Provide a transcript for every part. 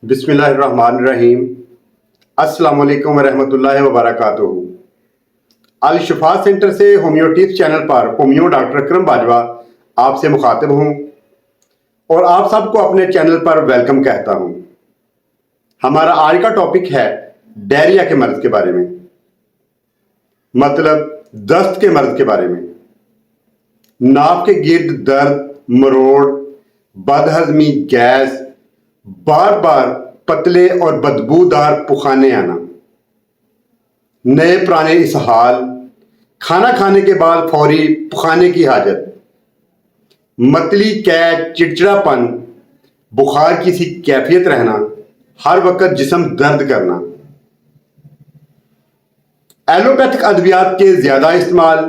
بسم اللہ الرحمن الرحیم۔ السلام علیکم ورحمۃ اللہ وبرکاتہ۔ الشفا سینٹر سے ہومیو ٹیپس چینل پر ہومیو ڈاکٹر اکرم باجوہ آپ سے مخاطب ہوں اور آپ سب کو اپنے چینل پر ویلکم کہتا ہوں۔ ہمارا آج کا ٹاپک ہے ڈائریا کے مرض کے بارے میں، مطلب دست کے مرض کے بارے میں۔ ناف کے گرد درد، مروڑ، بد ہضمی، گیس، بار بار پتلے اور بدبودار پخانے آنا، نئے پرانے اسہال، کھانا کھانے کے بعد فوری پخانے کی حاجت، متلی قید، چڑچڑا پن، بخار کی سی کیفیت رہنا، ہر وقت جسم درد کرنا۔ ایلوپیتھک ادویات کے زیادہ استعمال،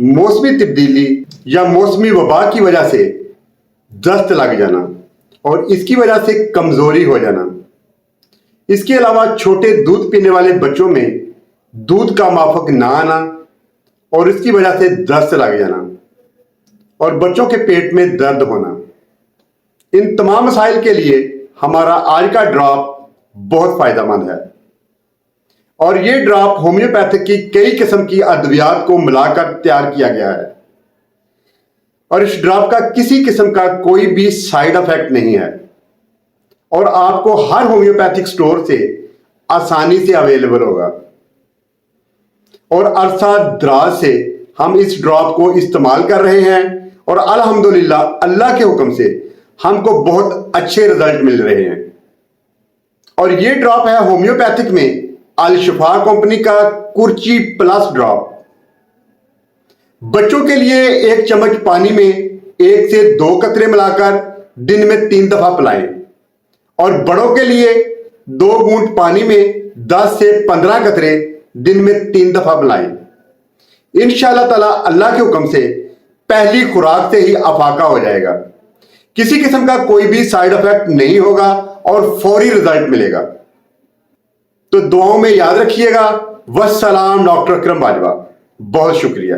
موسمی تبدیلی یا موسمی وبا کی وجہ سے دست لگ جانا اور اس کی وجہ سے کمزوری ہو جانا۔ اس کے علاوہ چھوٹے دودھ پینے والے بچوں میں دودھ کا مافک نہ آنا اور اس کی وجہ سے دست لگ جانا اور بچوں کے پیٹ میں درد ہونا۔ ان تمام مسائل کے لیے ہمارا آج کا ڈراپ بہت فائدہ مند ہے، اور یہ ڈراپ ہومیوپیتھک کی کئی قسم کی ادویات کو ملا کر تیار کیا گیا ہے، اور اس ڈراپ کا کسی قسم کا کوئی بھی سائیڈ افیکٹ نہیں ہے، اور آپ کو ہر ہومیوپیتھک سٹور سے آسانی سے اویلیبل ہوگا۔ اور عرصہ دراز سے ہم اس ڈراپ کو استعمال کر رہے ہیں اور الحمدللہ اللہ کے حکم سے ہم کو بہت اچھے رزلٹ مل رہے ہیں۔ اور یہ ڈراپ ہے ہومیوپیتھک میں الشفا کمپنی کا کرچی پلس ڈراپ۔ بچوں کے لیے 1 چمچ پانی میں 1 سے 2 قطرے ملا کر دن میں 3 دفعہ پلائیں، اور بڑوں کے لیے 2 گھونٹ پانی میں 10 سے 15 قطرے دن میں 3 دفعہ پلائیں۔ انشاءاللہ تعالی اللہ کے حکم سے پہلی خوراک سے ہی افاقہ ہو جائے گا، کسی قسم کا کوئی بھی سائیڈ افیکٹ نہیں ہوگا اور فوری رزلٹ ملے گا۔ تو دعاؤں میں یاد رکھیے گا۔ والسلام، ڈاکٹر اکرم باجوہ۔ بہت شکریہ۔